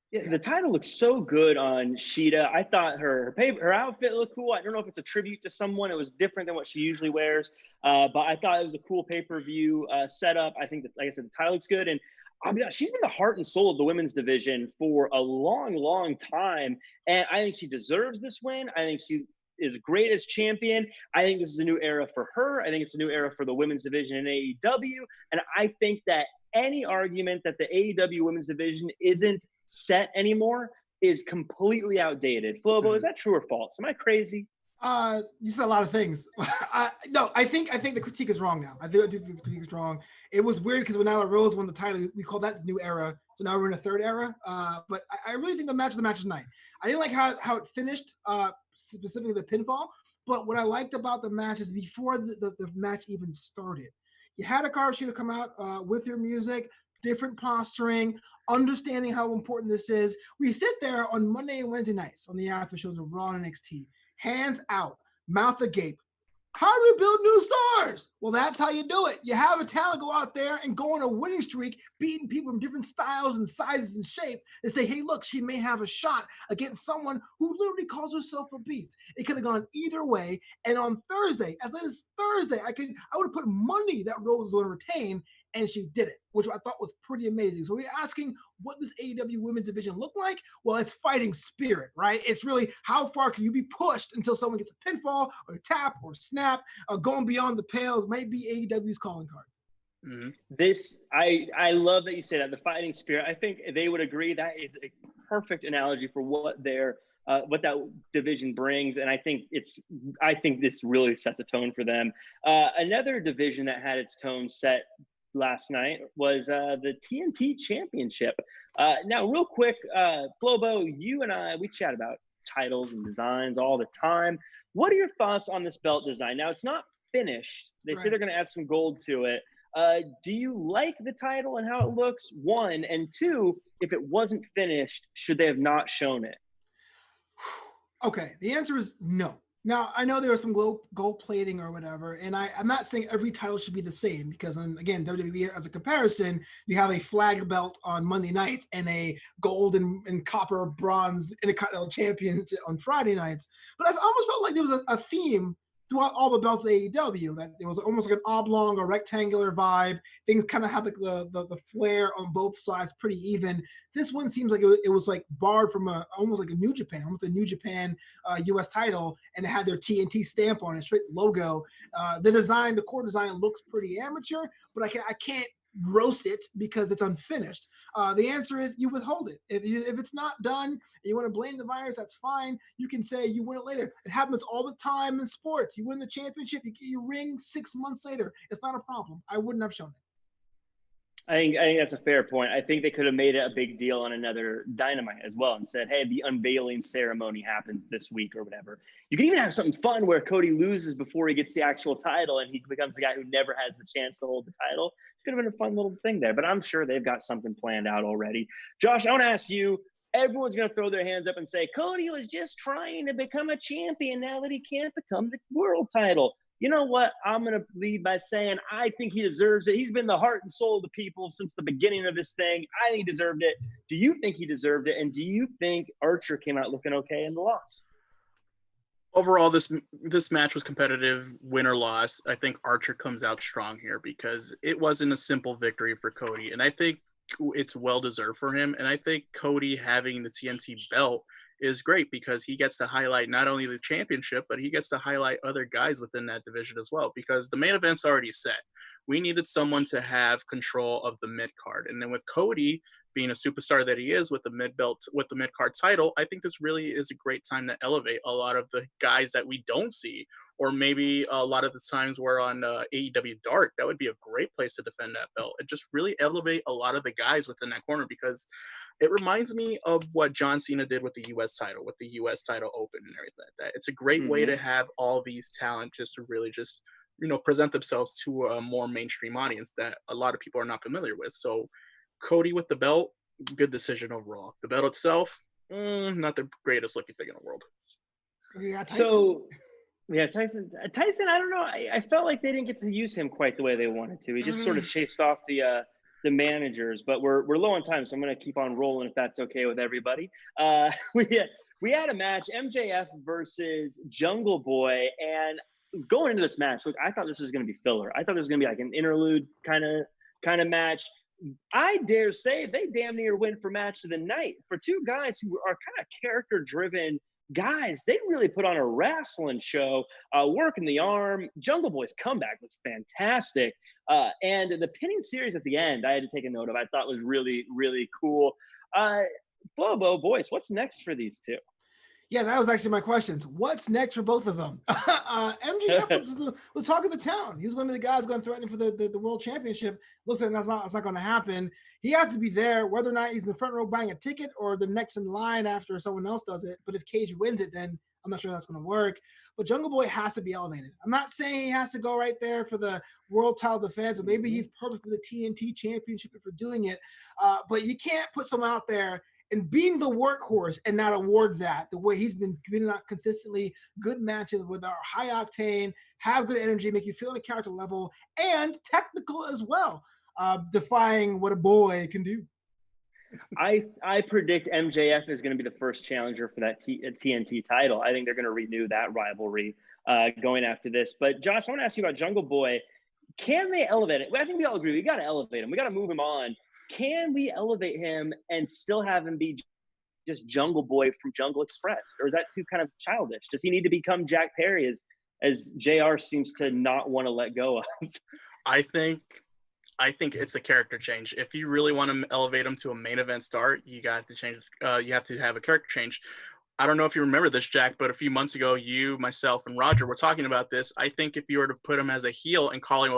Yeah, the title looks so good on Shida. I thought her outfit looked cool. I don't know if it's a tribute to someone. It was different than what she usually wears, but I thought it was a cool pay-per-view setup. I think that, like I said, the title looks good, and I'll be honest, she's been the heart and soul of the women's division for a long, long time, and I think she deserves this win. I think she is great as champion. I think this is a new era for her. I think it's a new era for the women's division in AEW, and I think that any argument that the AEW women's division isn't set anymore is completely outdated. Flobo, is that true or false? Am I crazy? You said a lot of things. No, I think the critique is wrong now. I do think the critique is wrong. It was weird because when Nyla Rose won the title, we call that the new era. So now we're in a third era. But I really think the match tonight. I didn't like how it finished, specifically the pinfall. But what I liked about the match is before the match even started, you had Hikaru Shida come out with your music, different posturing, understanding how important this is. We sit there on Monday and Wednesday nights on the after shows of Raw and NXT. Hands out, mouth agape. How do we build new stars? Well, that's how you do it. You have a talent go out there and go on a winning streak, beating people from different styles and sizes and shape, and say, hey, look, she may have a shot against someone who literally calls herself a beast. It could have gone either way. And on Thursday, as late as Thursday, I would have put money that Rose was going to retain. and she did it, which I thought was pretty amazing. So we're asking what this AEW women's division look like? Well, it's fighting spirit, right? It's really how far can you be pushed until someone gets a pinfall or a tap or snap, going beyond the pales might be AEW's calling card. Mm-hmm. This, I love that you say that, the fighting spirit. I think they would agree that is a perfect analogy for what that division brings, and I think this really sets a tone for them. Another division that had its tone set last night was the TNT Championship. Now, real quick, Flobo, you and I, we chat about titles and designs all the time. What are your thoughts on this belt design? Now, it's not finished. They say they're going to add some gold to it. Do you like the title and how it looks? One, and two, if it wasn't finished, should they have not shown it? Okay, the answer is no. Now, I know there was some gold plating or whatever, and I'm not saying every title should be the same because, again, WWE, as a comparison, you have a flag belt on Monday nights and a gold and copper bronze Intercontinental Championship on Friday nights. But I almost felt like there was a theme throughout all the belts of AEW, that there was almost like an oblong or rectangular vibe. Things kind of have like the flare on both sides, pretty even. This one seems like it was like barred from almost like a New Japan, almost a New Japan US title, and it had their TNT stamp on it, straight logo. The core design looks pretty amateur, but I can't roast it because it's unfinished. The answer is you withhold it. If it's not done and you want to blame the virus, that's fine. You can say you win it later. It happens all the time in sports. You win the championship, you get your ring 6 months later. It's not a problem. I wouldn't have shown it. I think that's a fair point. I think they could have made it a big deal on another Dynamite as well and said, hey, the unveiling ceremony happens this week or whatever. You can even have something fun where Cody loses before he gets the actual title and he becomes the guy who never has the chance to hold the title. Could have been a fun little thing there, but I'm sure they've got something planned out already. Josh, I want to ask you, everyone's going to throw their hands up and say, Cody was just trying to become a champion now that he can't become the world title. You know what? I'm going to lead by saying I think he deserves it. He's been the heart and soul of the people since the beginning of this thing. I think he deserved it. Do you think he deserved it? And do you think Archer came out looking okay in the loss? Overall, this match was competitive, win or loss. I think Archer comes out strong here because it wasn't a simple victory for Cody. And I think it's well-deserved for him. And I think Cody having the TNT belt is great because he gets to highlight not only the championship, but he gets to highlight other guys within that division as well, because the main event's already set. We needed someone to have control of the mid card. And then with Cody being a superstar that he is with the mid card title, I think this really is a great time to elevate a lot of the guys that we don't see, or maybe a lot of the times we're on AEW Dark. That would be a great place to defend that belt and just really elevate a lot of the guys within that corner, because it reminds me of what John Cena did with the U.S. title, with the U.S. title open and everything like that. It's a great way to have all these talent just to really just, present themselves to a more mainstream audience that a lot of people are not familiar with. So Cody with the belt, good decision overall. The belt itself, not the greatest looking thing in the world. Yeah, Tyson. So, yeah, Tyson, I don't know. I felt like they didn't get to use him quite the way they wanted to. He just sort of chased off the managers, but we're low on time, so I'm going to keep on rolling if that's okay with everybody. We had a match, MJF versus Jungle Boy, and going into this match, look, I thought this was going to be filler. I thought it was going to be like an interlude kind of match. I dare say they damn near win for match of the night for two guys who are kind of character-driven guys. They really put on a wrestling show, working the arm. Jungle Boy's comeback was fantastic. And the pinning series at the end, I had to take a note of, I thought was really, really cool. Flobo Boyce, what's next for these two? Yeah, that was actually my questions. What's next for both of them? MJF was talking to town. He was going to be the guy who's going to threaten for the world championship. Looks like that's not going to happen. He has to be there, whether or not he's in the front row buying a ticket or the next in line after someone else does it. But if Cage wins it, then I'm not sure that's going to work. But Jungle Boy has to be elevated. I'm not saying he has to go right there for the world title defense, or maybe he's perfect for the TNT championship if we're doing it. But you can't put someone out there and being the workhorse and not award that the way he's been giving out consistently good matches with our high octane, have good energy, make you feel on a character level, and technical as well, defying what a boy can do. I predict MJF is going to be the first challenger for that TNT title. I think they're going to renew that rivalry going after this. But Josh, I want to ask you about Jungle Boy. can they elevate it? Well, I think we all agree we got to elevate him. We got to move him on. Can we elevate him and still have him be just Jungle Boy from Jungle Express, or is that too kind of childish? Does he need to become Jack Perry as JR seems to not want to let go of? I think it's a character change. If you really want to elevate him to a main event star, you got to change. You have to have a character change. I don't know if you remember this, Jack, but a few months ago, you, myself, and Roger were talking about this. I think if you were to put him as a heel and call him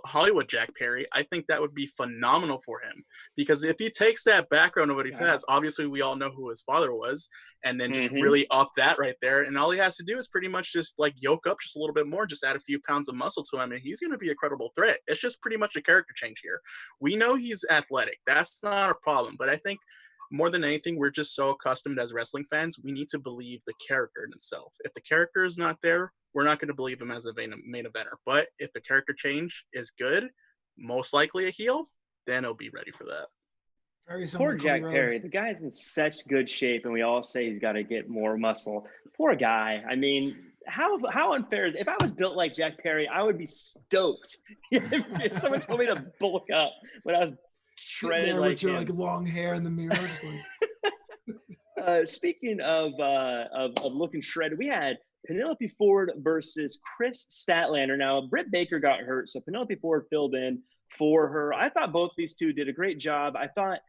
Hollywood Jack Perry, I think that would be phenomenal for him. Because if he takes that background of what he has, obviously we all know who his father was, and then just really up that right there. And all he has to do is pretty much just like yoke up just a little bit more, just add a few pounds of muscle to him, and he's going to be a credible threat. It's just pretty much a character change here. We know he's athletic. That's not a problem. But I think more than anything, we're just so accustomed as wrestling fans, we need to believe the character in itself. If the character is not there, we're not going to believe him as a main eventer. But if the character change is good, most likely a heel, then he'll be ready for that. Very Poor Jack Perry. The guy's in such good shape, and we all say he's got to get more muscle. Poor guy. I mean, how unfair is it? If I was built like Jack Perry, I would be stoked if someone told me to bulk up when I was shredded there like with your him. like long hair in the mirror. Speaking of looking shredded, we had Penelope Ford versus Chris Statlander. Now, Britt Baker got hurt, so Penelope Ford filled in for her. I thought both these two did a great job. I thought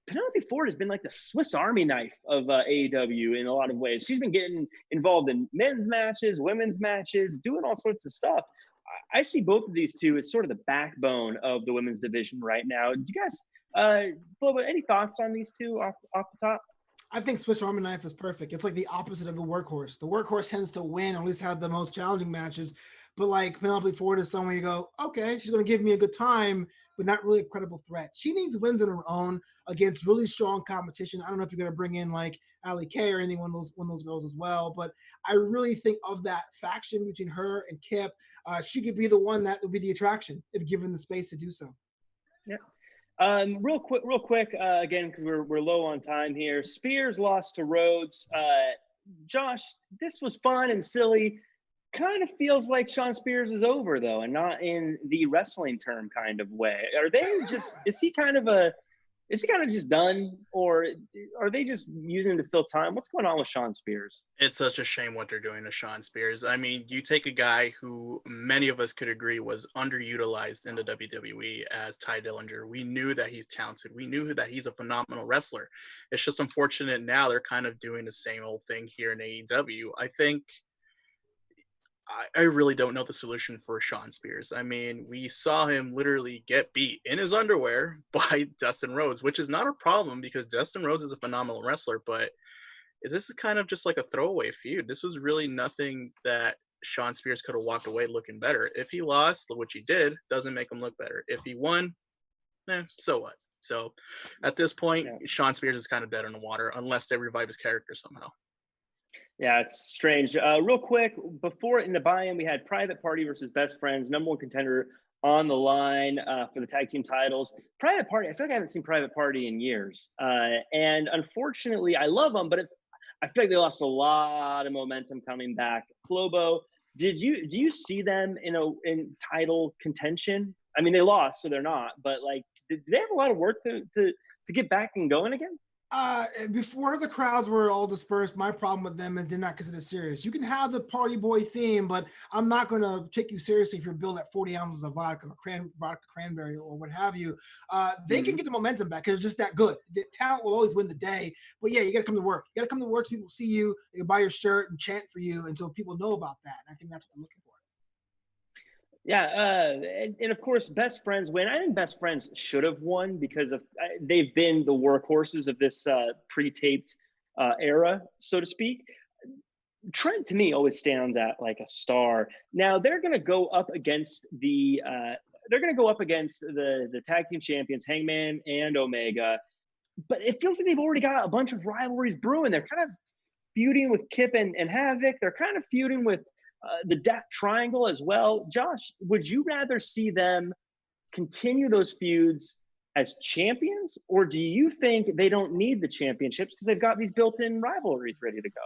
Penelope Ford has been like the Swiss Army knife of AEW in a lot of ways. She's been getting involved in men's matches, women's matches, doing all sorts of stuff. I see both of these two as sort of the backbone of the women's division right now. Do you guys, Flobo, any thoughts on these two off the top? I think Swiss Army knife is perfect. It's like the opposite of a workhorse. The workhorse tends to win, or at least have the most challenging matches. But like Penelope Ford is someone you go, okay, she's going to give me a good time, but not really a credible threat. She needs wins on her own against really strong competition. I don't know if you're going to bring in like Allie Kay or any one of those girls as well, but I really think of that faction between her and Kip. She could be the one that would be the attraction if given the space to do so. Yeah. Real quick, again, because we're low on time here. Spears lost to Rhodes. Josh, this was fun and silly. Kind of feels like Sean Spears is over though, and not in the wrestling term kind of way. Are they just? Is he kind of just done, or are they just using him to fill time? What's going on with Sean Spears? It's such a shame what they're doing to Sean Spears. I mean, you take a guy who many of us could agree was underutilized in the WWE as Ty Dillinger. We knew that he's talented. We knew that he's a phenomenal wrestler. It's just unfortunate now they're kind of doing the same old thing here in AEW. I really don't know the solution for Sean Spears. I mean, we saw him literally get beat in his underwear by Dustin Rhodes, which is not a problem because Dustin Rhodes is a phenomenal wrestler, but this is kind of just like a throwaway feud. This was really nothing that Sean Spears could have walked away looking better. If he lost, which he did, doesn't make him look better. If he won, so what? So at this point, Sean Spears is kind of dead in the water unless they revive his character somehow. Yeah, it's strange. Real quick, before in the buy-in, we had Private Party versus Best Friends, number one contender on the line for the tag team titles. Private Party, I feel like I haven't seen Private Party in years. And unfortunately, I love them, but I feel like they lost a lot of momentum coming back. Flobo, do you see them in title contention? I mean, they lost, so they're not. But like, do they have a lot of work to get back and going again? Before the crowds were all dispersed, my problem with them is they're not considered serious. You can have the party boy theme, but I'm not going to take you seriously if you're billed at 40 ounces of vodka, vodka cranberry, or what have you. They can get the momentum back because it's just that good. The talent will always win the day. But yeah, you got to come to work. You got to come to work so people see you. They can buy your shirt and chant for you, and so people know about that. And I think that's what I'm looking for. Yeah, and of course, Best Friends win. I think Best Friends should have won because they've been the workhorses of this pre-taped era, so to speak. Trent, to me, always stands out like a star. Now they're going to go up against the tag team champions, Hangman and Omega. But it feels like they've already got a bunch of rivalries brewing. They're kind of feuding with Kip and Havoc. They're kind of feuding with the Death Triangle as well. Josh, would you rather see them continue those feuds as champions, or do you think they don't need the championships because they've got these built-in rivalries ready to go?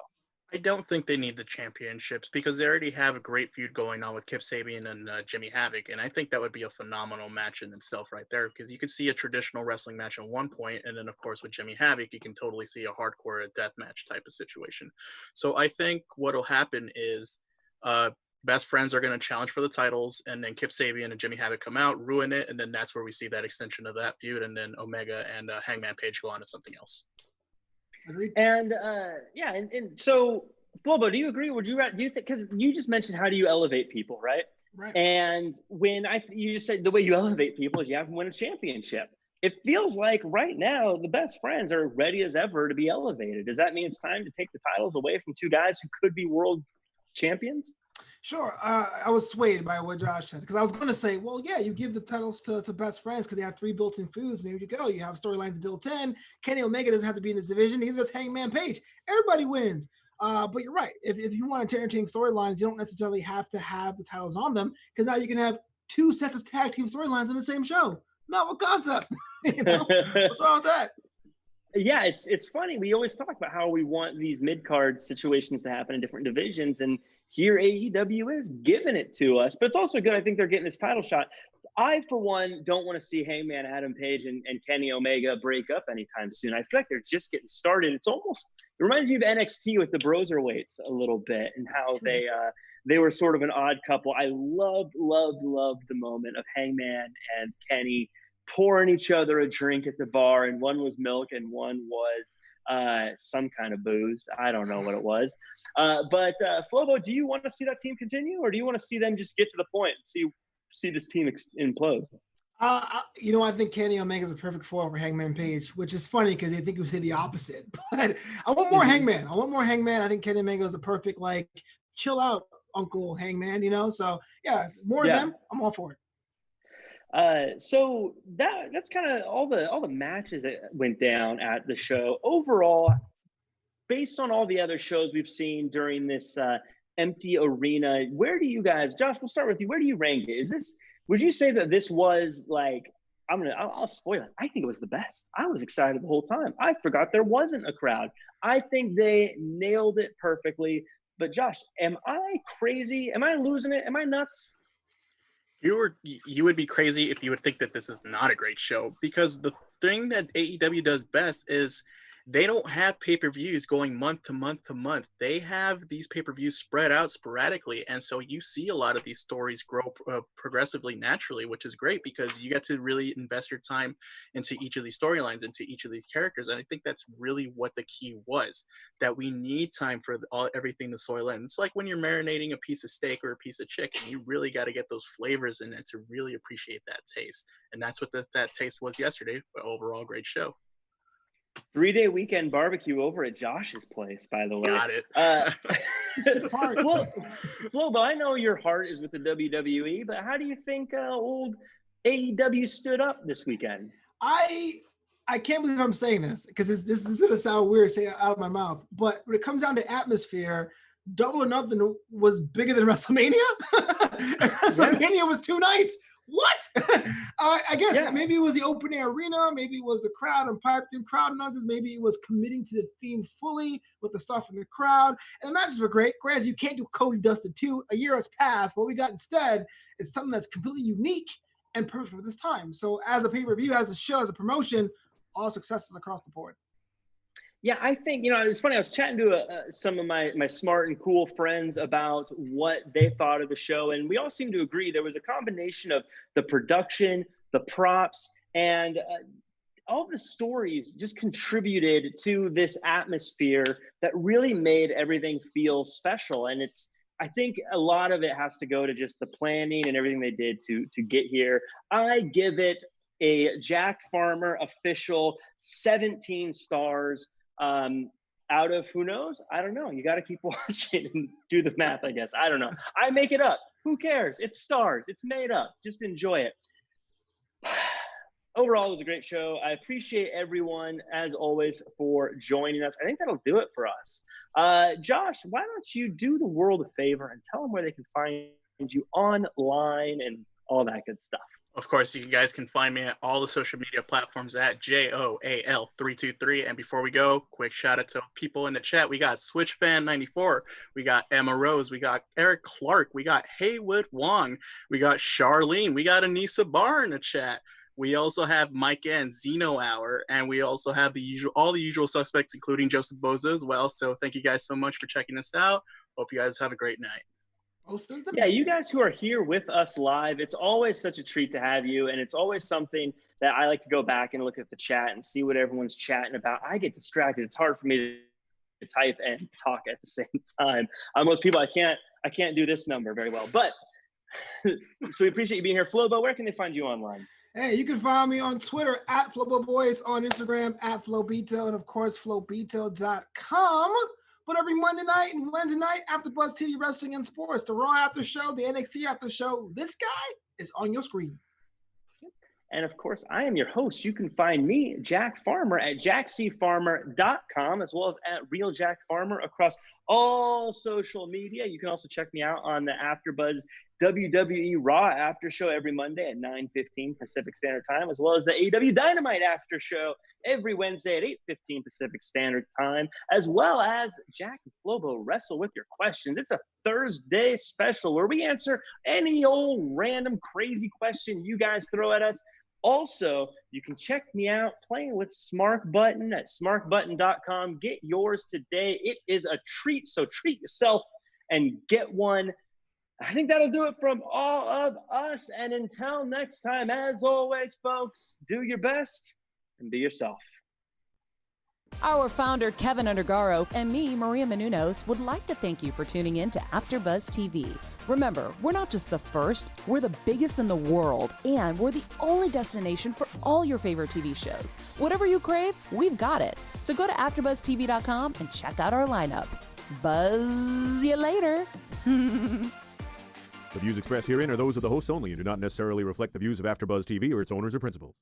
I don't think they need the championships because they already have a great feud going on with Kip Sabian and Jimmy Havoc, and I think that would be a phenomenal match in itself right there, because you could see a traditional wrestling match at one point, and then of course with Jimmy Havoc you can totally see a hardcore death match type of situation. So I think what'll happen is best friends are going to challenge for the titles, and then Kip Sabian and Jimmy Havoc come out, ruin it, and then that's where we see that extension of that feud, and then Omega and Hangman Page go on to something else. Agreed. And yeah, and so Flobo, do you agree? Do you think, because you just mentioned how do you elevate people, right? Right. And when you just said the way you elevate people is you have them win a championship. It feels like right now the best friends are ready as ever to be elevated. Does that mean it's time to take the titles away from two guys who could be world champions? Sure. I was swayed by what Josh said, because I was going to say, well, yeah, you give the titles to best friends because they have 3 built-in feuds, and there you go. You have storylines built in. Kenny Omega doesn't have to be in this division. Neither does Hangman Page. Everybody wins. But you're right. If you want to entertain storylines, you don't necessarily have to have the titles on them, because now you can have 2 sets of tag team storylines on the same show. Novel concept. You know? What's wrong with that? Yeah, it's funny. We always talk about how we want these mid-card situations to happen in different divisions, and here AEW is giving it to us. But it's also good. I think they're getting this title shot. I, for one, don't want to see Hangman Adam Page and Kenny Omega break up anytime soon. I feel like they're just getting started. It reminds me of NXT with the Broserweights a little bit, and how they were sort of an odd couple. I loved the moment of Hangman and Kenny pouring each other a drink at the bar, and one was milk and one was some kind of booze. I don't know what it was. But Flobo, do you want to see that team continue, or do you want to see them just get to the point and see this team implode? I think Kenny Omega is a perfect foil for Hangman Page, which is funny because I think you say the opposite. But I want more Hangman. I think Kenny Omega is a perfect, like, chill out Uncle Hangman, So yeah, more of them. I'm all for it. So that's kind of all the matches that went down at the show. Overall, based on all the other shows we've seen during this empty arena, where do you guys, Josh, we'll start with you. Where do you rank it? Would you say that this was like, I'll spoil it. I think it was the best. I was excited the whole time. I forgot there wasn't a crowd. I think they nailed it perfectly. But Josh, am I crazy? Am I losing it? Am I nuts? You would be crazy if you would think that this is not a great show, because the thing that AEW does best is they don't have pay-per-views going month to month to month. They have these pay-per-views spread out sporadically, and so you see a lot of these stories grow progressively naturally, which is great because you get to really invest your time into each of these storylines, into each of these characters, and I think that's really what the key was, that we need time for everything to soil in. It's like when you're marinating a piece of steak or a piece of chicken, you really got to get those flavors in it to really appreciate that taste, and that's what that taste was yesterday. But overall, great show. 3-day weekend barbecue over at Josh's place, by the way. Got it. Flobo, I know your heart is with the WWE, but how do you think old AEW stood up this weekend? I can't believe I'm saying this, because this is going to sound weird saying it out of my mouth, but when it comes down to atmosphere, Double or Nothing was bigger than WrestleMania. WrestleMania was 2 nights. What? I guess maybe it was the open air arena, maybe it was the crowd and piped in crowd announcers, maybe it was committing to the theme fully with the stuff in the crowd. And the matches were great. Granted, you can't do Cody Dustin 2. A year has passed. What we got instead is something that's completely unique and perfect for this time. So as a pay-per-view, as a show, as a promotion, all successes across the board. Yeah, I think, it's funny. I was chatting to some of my smart and cool friends about what they thought of the show, and we all seem to agree there was a combination of the production, the props, and all the stories just contributed to this atmosphere that really made everything feel special. And I think a lot of it has to go to just the planning and everything they did to get here. I give it a Jack Farmer official 17 stars. Out of who knows? I don't know. You got to keep watching and do the math, I guess. I don't know. I make it up. Who cares? It's stars. It's made up. Just enjoy it. Overall, it was a great show. I appreciate everyone, as always, for joining us. I think that'll do it for us. Josh, why don't you do the world a favor and tell them where they can find you online and all that good stuff? Of course, you guys can find me at all the social media platforms at JOAL323. And before we go, quick shout out to people in the chat. We got SwitchFan94, we got Emma Rose, we got Eric Clark, we got Haywood Wong, we got Charlene, we got Anissa Barr in the chat. We also have Mike and Zeno Hour, and we also have all the usual suspects, including Joseph Boza as well. So thank you guys so much for checking us out. Hope you guys have a great night. Yeah, you guys who are here with us live, it's always such a treat to have you, and it's always something that I like to go back and look at the chat and see what everyone's chatting about. I get distracted. It's hard for me to type and talk at the same time. Most people, I can't do this number very well, but so we appreciate you being here. Flobo, where can they find you online? Hey, you can find me on Twitter at Flobo Boyce, on Instagram at Flobito, and of course, Flobito.com. But every Monday night and Wednesday night, AfterBuzz TV Wrestling and Sports, the Raw After Show, the NXT After Show, this guy is on your screen. And of course, I am your host. You can find me, Jack Farmer, at jackcfarmer.com, as well as at Real Jack Farmer across all social media. You can also check me out on the AfterBuzz WWE Raw After Show every Monday at 9:15 Pacific Standard Time, as well as the AEW Dynamite After Show every Wednesday at 8:15 Pacific Standard Time, as well as Jack and Flobo Wrestle with Your Questions. It's a Thursday special where we answer any old random crazy question you guys throw at us. Also, you can check me out playing with Smart Button at smartbutton.com. Get yours today. It is a treat, so treat yourself and get one. I think that'll do it from all of us. And until next time, as always, folks, do your best and be yourself. Our founder, Keven Undergaro, and me, Maria Menounos, would like to thank you for tuning in to AfterBuzz TV. Remember, we're not just the first, we're the biggest in the world, and we're the only destination for all your favorite TV shows. Whatever you crave, we've got it. So go to AfterBuzzTV.com and check out our lineup. Buzz you later. The views expressed herein are those of the hosts only and do not necessarily reflect the views of AfterBuzz TV or its owners or principals.